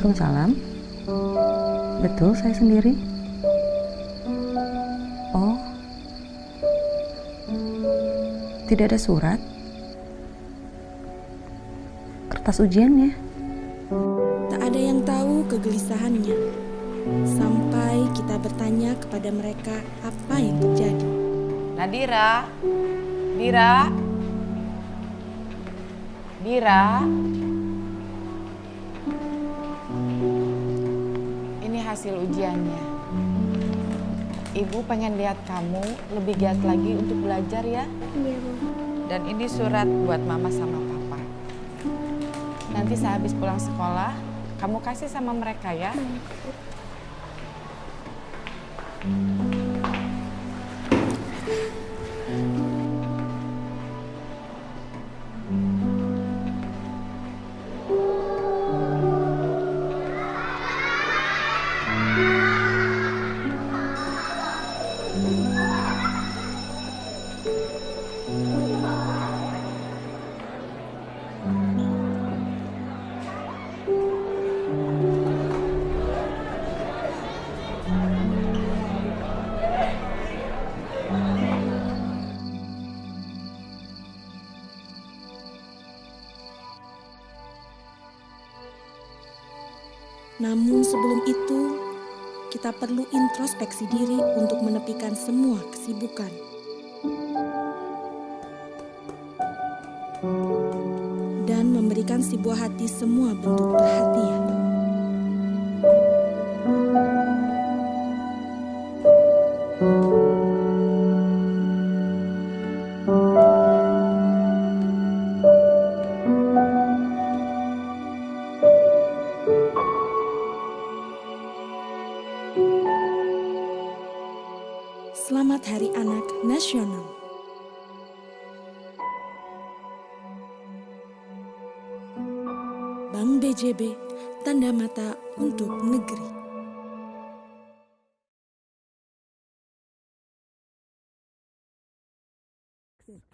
Waalaikumsalam. Betul, saya sendiri. Oh, tidak ada surat? Kertas ujiannya? Tak ada yang tahu kegelisahannya, sampai kita bertanya kepada mereka apa yang terjadi. Nadira, Dira, Dira. Ini hasil ujiannya. Ibu pengen lihat kamu lebih giat lagi untuk belajar ya. Iya, Bu. Dan ini surat buat mama sama papa. Nanti sehabis pulang sekolah, kamu kasih sama mereka ya. Namun sebelum itu, kita perlu introspeksi diri untuk menepikan semua kesibukan. Dan memberikan si buah hati semua bentuk perhatian. Selamat Hari Anak Nasional. Bank BJB, tanda mata untuk negeri.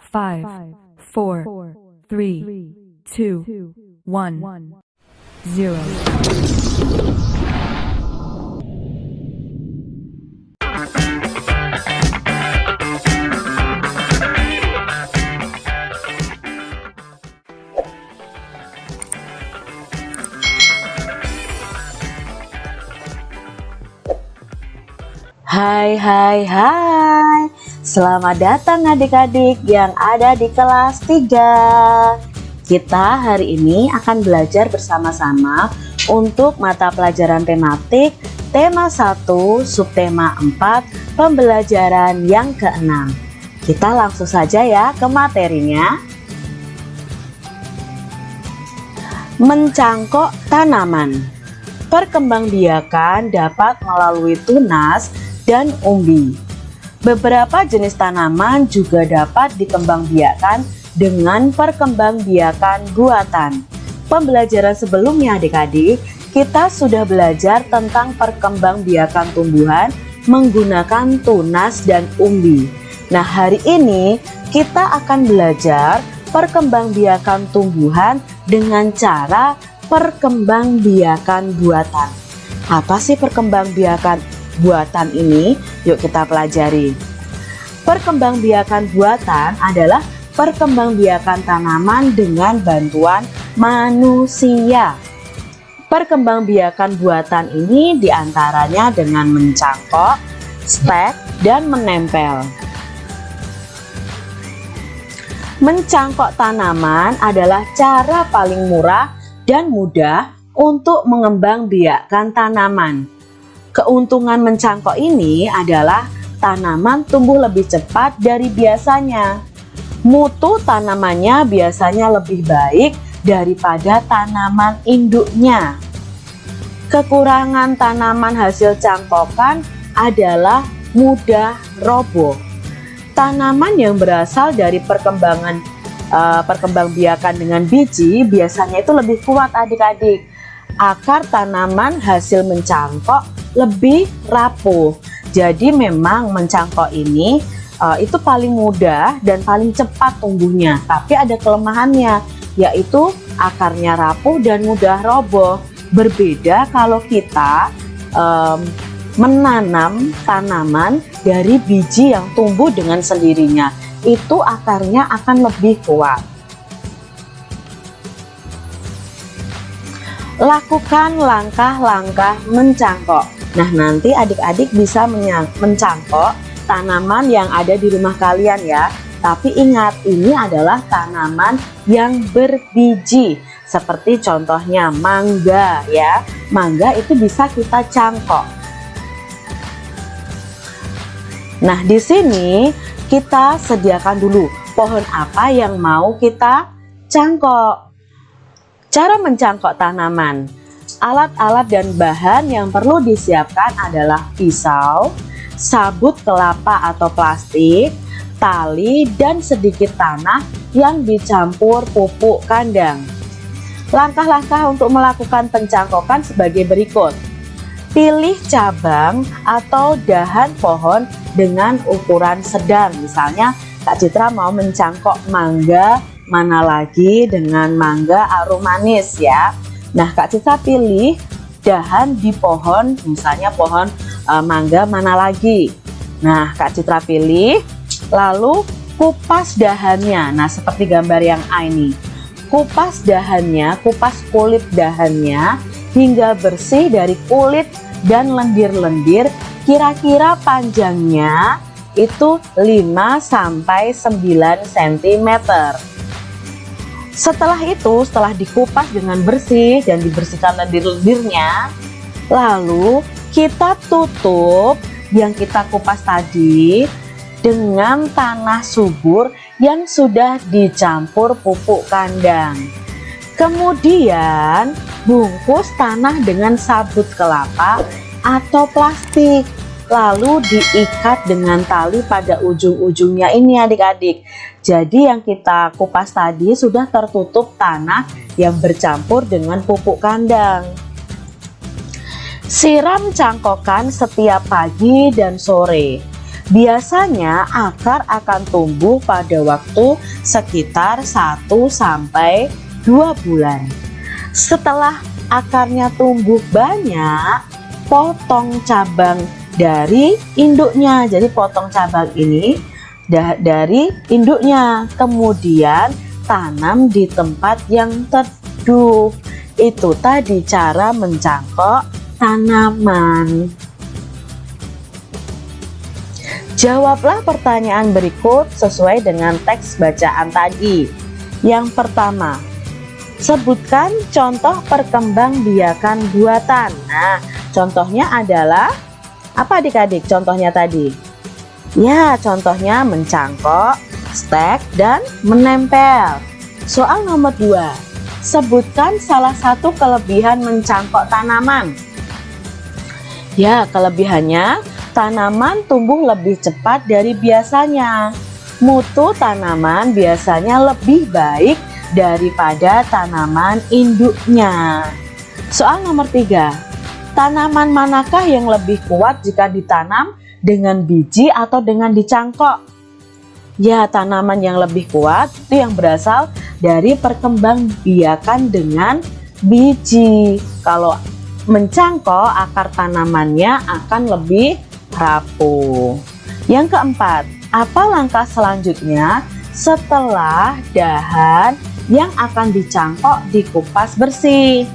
Five, four, three, two, one, zero. Hai. Selamat datang adik-adik yang ada di kelas 3. Kita hari ini akan belajar bersama-sama untuk mata pelajaran tematik tema 1, subtema 4, pembelajaran yang ke-6. Kita langsung saja ya ke materinya. Mencangkok tanaman. Perkembangbiakan dapat melalui tunas dan umbi. Beberapa jenis tanaman juga dapat dikembangbiakan dengan perkembangbiakan buatan. Pembelajaran sebelumnya adik-adik, kita sudah belajar tentang perkembangbiakan tumbuhan menggunakan tunas dan umbi. Nah, hari ini kita akan belajar perkembangbiakan tumbuhan dengan cara perkembangbiakan buatan. Apa sih perkembangbiakan buatan ini? Yuk kita pelajari. Perkembangbiakan buatan adalah perkembangbiakan tanaman dengan bantuan manusia. Perkembangbiakan buatan ini diantaranya dengan mencangkok, stek, dan menempel. Mencangkok tanaman adalah cara paling murah dan mudah untuk mengembangbiakan tanaman. Keuntungan mencangkok ini adalah tanaman tumbuh lebih cepat dari biasanya. Mutu tanamannya biasanya lebih baik daripada tanaman induknya. Kekurangan tanaman hasil cangkokan adalah mudah roboh. Tanaman yang berasal dari perkembangbiakan dengan biji biasanya itu lebih kuat adik-adik. Akar tanaman hasil mencangkok lebih rapuh. Jadi memang mencangkok ini itu paling mudah dan paling cepat tumbuhnya. Tapi ada kelemahannya, yaitu akarnya rapuh dan mudah roboh. Berbeda kalau kita menanam tanaman dari biji yang tumbuh dengan sendirinya, itu akarnya akan lebih kuat. Lakukan langkah-langkah mencangkok. Nah, nanti adik-adik bisa mencangkok tanaman yang ada di rumah kalian ya. Tapi ingat, ini adalah tanaman yang berbiji. Seperti contohnya mangga ya. Mangga itu bisa kita cangkok. Nah, di sini kita sediakan dulu pohon apa yang mau kita cangkok. Cara mencangkok tanaman. Alat-alat dan bahan yang perlu disiapkan adalah pisau, sabut kelapa atau plastik, tali, dan sedikit tanah yang dicampur pupuk kandang. Langkah-langkah untuk melakukan pencangkokan sebagai berikut. Pilih cabang atau dahan pohon dengan ukuran sedang. Misalnya Kak Citra mau mencangkok mangga, mana lagi dengan mangga arum manis ya. Nah, Kak Citra pilih dahan di pohon, misalnya pohon mangga mana lagi. Nah, Kak Citra pilih, lalu kupas dahannya. Nah, seperti gambar yang A ini. Kupas dahannya, kupas kulit dahannya hingga bersih dari kulit dan lendir-lendir. Kira-kira panjangnya itu 5-9 cm. Setelah itu, setelah dikupas dengan bersih dan dibersihkan lendir-lendirnya, lalu kita tutup yang kita kupas tadi dengan tanah subur yang sudah dicampur pupuk kandang. Kemudian bungkus tanah dengan sabut kelapa atau plastik, lalu diikat dengan tali pada ujung-ujungnya ini adik-adik. Jadi yang kita kupas tadi sudah tertutup tanah yang bercampur dengan pupuk kandang. Siram cangkokan setiap pagi dan sore. Biasanya akar akan tumbuh pada waktu sekitar 1-2 bulan. Setelah akarnya tumbuh banyak, potong cabang dari induknya. Jadi potong cabang ini dari induknya, kemudian tanam di tempat yang teduh. Itu tadi cara mencangkok tanaman. Jawablah pertanyaan berikut sesuai dengan teks bacaan tadi. Yang pertama, sebutkan contoh perkembangbiakan buatan. Nah, contohnya adalah apa adik-adik contohnya tadi? Ya, contohnya mencangkok, stek, dan menempel. Soal nomor 2, sebutkan salah satu kelebihan mencangkok tanaman. Ya, kelebihannya tanaman tumbuh lebih cepat dari biasanya. Mutu tanaman biasanya lebih baik daripada tanaman induknya. Soal nomor 3, tanaman manakah yang lebih kuat jika ditanam dengan biji atau dengan dicangkok? Ya, tanaman yang lebih kuat itu yang berasal dari perkembangbiakan dengan biji. Kalau mencangkok, akar tanamannya akan lebih rapuh. Yang keempat, apa langkah selanjutnya setelah dahan yang akan dicangkok dikupas bersih?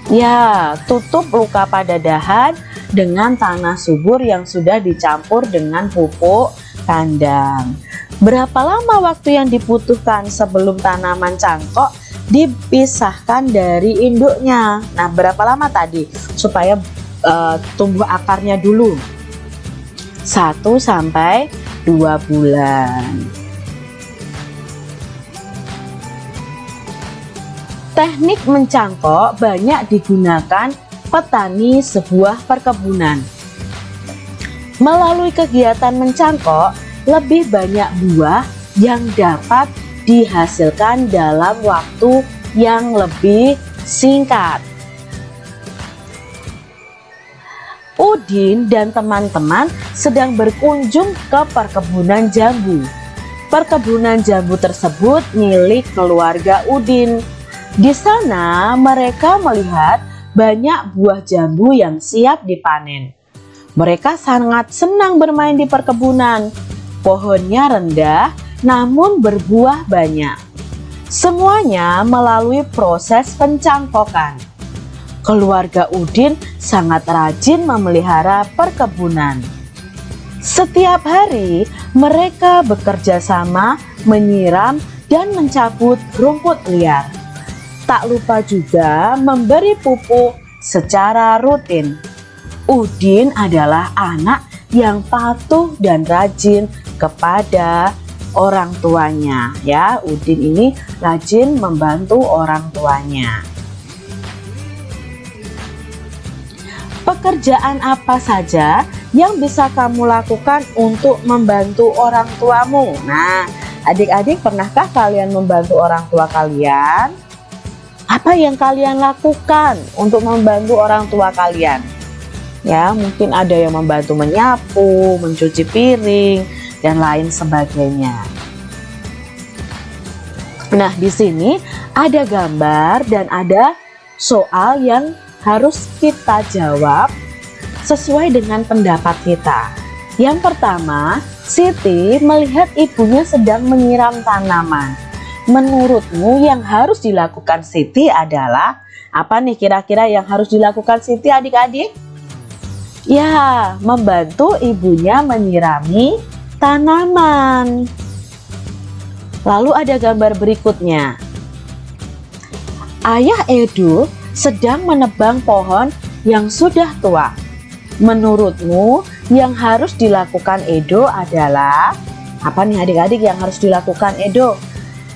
Ya, tutup luka pada dahan dengan tanah subur yang sudah dicampur dengan pupuk kandang. Berapa lama waktu yang dibutuhkan sebelum tanaman cangkok dipisahkan dari induknya? Nah, berapa lama tadi supaya tumbuh akarnya dulu? 1-2 bulan. Teknik mencangkok banyak digunakan petani sebuah perkebunan. Melalui kegiatan mencangkok, lebih banyak buah yang dapat dihasilkan dalam waktu yang lebih singkat. Udin dan teman-teman sedang berkunjung ke perkebunan jambu. Perkebunan jambu tersebut milik keluarga Udin. Di sana mereka melihat banyak buah jambu yang siap dipanen. Mereka sangat senang bermain di perkebunan. Pohonnya rendah namun berbuah banyak. Semuanya melalui proses pencangkokan. Keluarga Udin sangat rajin memelihara perkebunan. Setiap hari mereka bekerja sama menyiram dan mencabut rumput liar. Tak lupa juga memberi pupuk secara rutin. Udin adalah anak yang patuh dan rajin kepada orang tuanya. Ya, Udin ini rajin membantu orang tuanya. Pekerjaan apa saja yang bisa kamu lakukan untuk membantu orang tuamu? Nah, adik-adik, pernahkah kalian membantu orang tua kalian? Apa yang kalian lakukan untuk membantu orang tua kalian? Ya, mungkin ada yang membantu menyapu, mencuci piring, dan lain sebagainya. Nah, di sini ada gambar dan ada soal yang harus kita jawab sesuai dengan pendapat kita. Yang pertama, Siti melihat ibunya sedang menyiram tanaman. Menurutmu yang harus dilakukan Siti adalah apa nih kira-kira yang harus dilakukan Siti, adik-adik? Ya, membantu ibunya menyirami tanaman. Lalu ada gambar berikutnya. Ayah Edo sedang menebang pohon yang sudah tua. Menurutmu yang harus dilakukan Edo adalah apa nih adik-adik yang harus dilakukan Edo?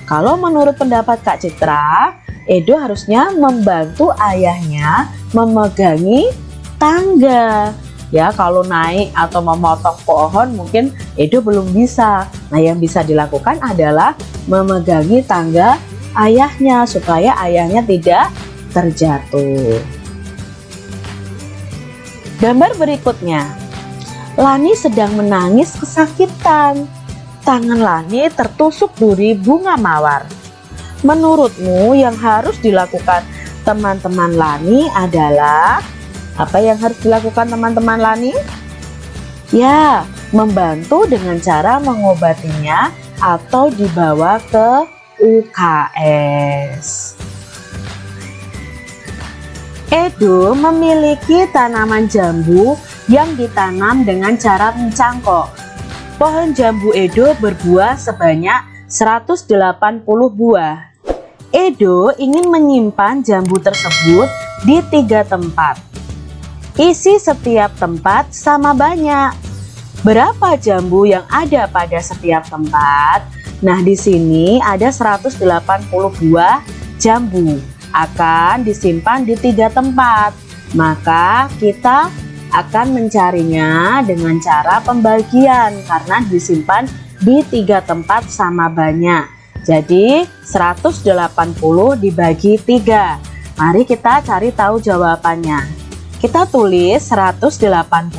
Kalau menurut pendapat Kak Citra, Edo harusnya membantu ayahnya memegangi tangga. Ya, kalau naik atau memotong pohon mungkin Edo belum bisa. Nah, yang bisa dilakukan adalah memegangi tangga ayahnya supaya ayahnya tidak terjatuh. Gambar berikutnya. Lani sedang menangis kesakitan. Tangan Lani tertusuk duri bunga mawar. Menurutmu yang harus dilakukan teman-teman Lani adalah apa yang harus dilakukan teman-teman Lani? Ya, membantu dengan cara mengobatinya atau dibawa ke UKS. Edo memiliki tanaman jambu yang ditanam dengan cara mencangkok. Pohon jambu Edo berbuah sebanyak 180 buah. Edo ingin menyimpan jambu tersebut di 3 tempat. Isi setiap tempat sama banyak. Berapa jambu yang ada pada setiap tempat? Nah, di sini ada 180 buah jambu. Akan disimpan di 3 tempat. Maka kita akan mencarinya dengan cara pembagian karena disimpan di 3 tempat sama banyak. Jadi 180 dibagi 3. Mari kita cari tahu jawabannya. Kita tulis 180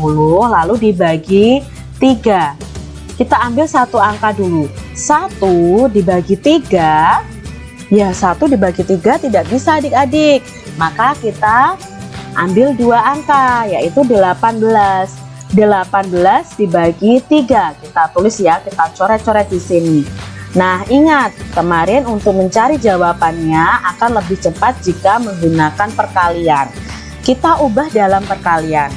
lalu dibagi 3. Kita ambil satu angka dulu. 1 dibagi 3. Ya, 1 dibagi 3 tidak bisa adik-adik. Maka kita ambil 2 angka, yaitu 18. 18 dibagi 3. Kita tulis ya, kita coret-coret di sini. Nah, ingat, kemarin untuk mencari jawabannya akan lebih cepat jika menggunakan perkalian. Kita ubah dalam perkalian.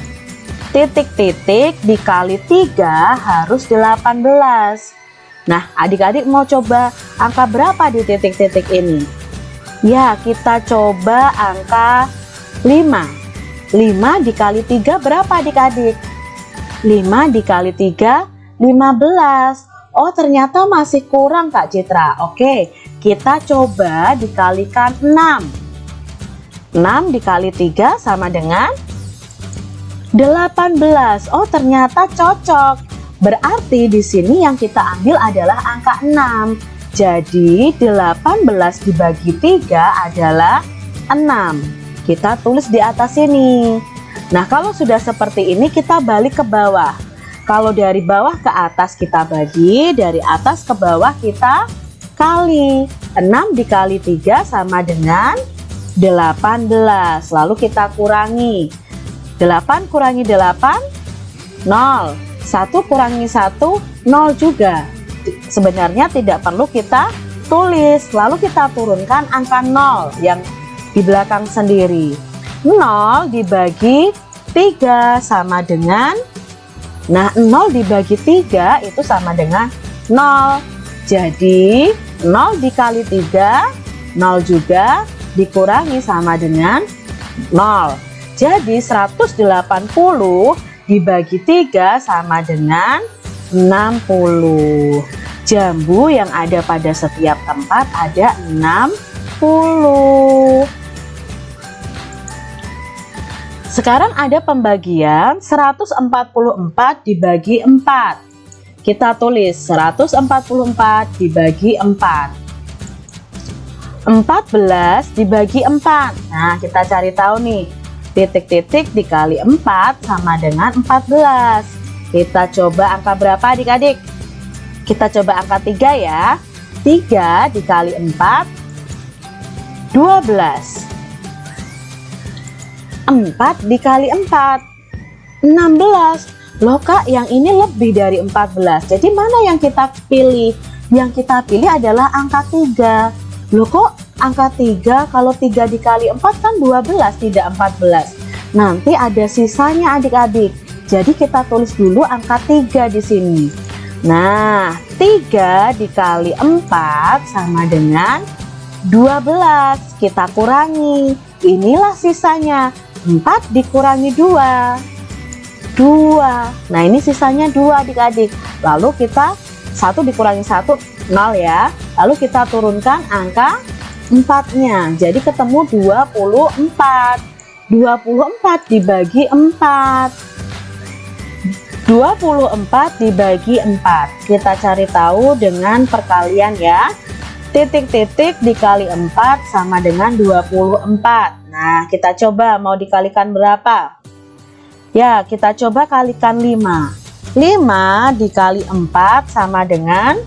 Titik-titik dikali 3 harus 18. Nah, adik-adik mau coba angka berapa di titik-titik ini? Ya, kita coba angka 5. 5 dikali 3 berapa adik-adik? 5 dikali 3, 15. Oh, ternyata masih kurang Kak Citra. Oke, kita coba dikalikan 6. 6 dikali 3 sama dengan 18. Oh, ternyata cocok. Berarti di sini yang kita ambil adalah angka 6. Jadi 18 dibagi 3 adalah 6. Kita tulis di atas sini. Nah, kalau sudah seperti ini kita balik ke bawah. Kalau dari bawah ke atas kita bagi, dari atas ke bawah kita kali. 6 dikali 3 sama dengan 18. Lalu kita kurangi. 8 kurangi 8, 0. 1 kurangi 1, 0 juga. Sebenarnya tidak perlu kita tulis. Lalu kita turunkan angka 0 yang di belakang sendiri. 0 dibagi 3 sama dengan, nah 0 dibagi 3 itu sama dengan 0. Jadi 0 dikali 3, 0 juga, dikurangi sama dengan 0. Jadi 180 dibagi 3 sama dengan 60. Jambu yang ada pada setiap tempat ada 60. Sekarang ada pembagian 144 dibagi 4. Kita tulis 144 dibagi 4. 14 dibagi 4. Nah, kita cari tahu nih. Titik-titik dikali 4 sama dengan 14. Kita coba angka berapa adik-adik? Kita coba angka 3 ya. 3 dikali 4, 12. 4 dikali 4, 16. Loh Kak, yang ini lebih dari 14. Jadi mana yang kita pilih? Yang kita pilih adalah angka 3. Loh kok angka 3? Kalau 3 dikali 4 kan 12, tidak 14. Nanti ada sisanya adik-adik. Jadi kita tulis dulu angka 3 di sini. Nah, 3 dikali 4 sama dengan 12. Kita kurangi. Inilah sisanya. 4 dikurangi 2. 2. Nah, ini sisanya 2 adik-adik. Lalu kita 1 dikurangi 1, 0 ya. Lalu kita turunkan angka 4-nya. Jadi ketemu 24. 24 dibagi 4. 24 dibagi 4. Kita cari tahu dengan perkalian ya. Titik-titik dikali 4 sama dengan 24. Nah, kita coba mau dikalikan berapa? Ya, kita coba kalikan 5. 5 dikali 4 sama dengan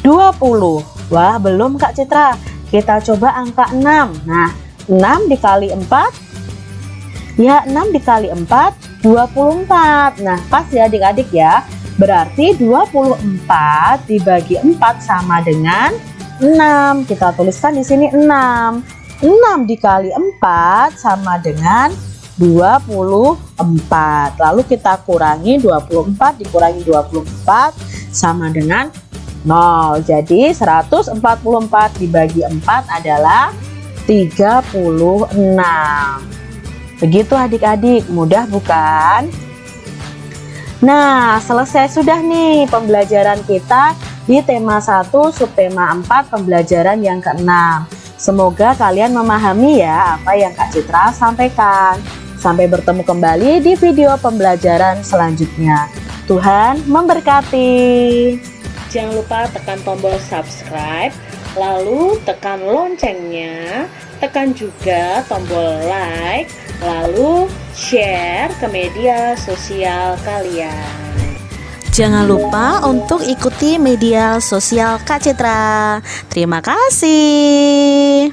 20. Wah, belum Kak Citra. Kita coba angka 6. Nah, 6 dikali 4. Ya, 6 dikali 4, 24. Nah, pas ya adik-adik ya. Berarti 24 dibagi 4 sama dengan 6. Kita tuliskan di sini 6. 6 dikali 4 sama dengan 24. Lalu kita kurangi 24 dikurangi 24 sama dengan 0. Jadi 144 dibagi 4 adalah 36. Begitu adik-adik, mudah bukan? Nah, selesai sudah nih pembelajaran kita di tema 1 subtema 4 pembelajaran yang ke-6. Semoga kalian memahami ya apa yang Kak Citra sampaikan. Sampai bertemu kembali di video pembelajaran selanjutnya. Tuhan memberkati. Jangan lupa tekan tombol subscribe, lalu tekan loncengnya, tekan juga tombol like, lalu share ke media sosial kalian. Jangan lupa untuk ikuti media sosial Kak Citra. Terima kasih.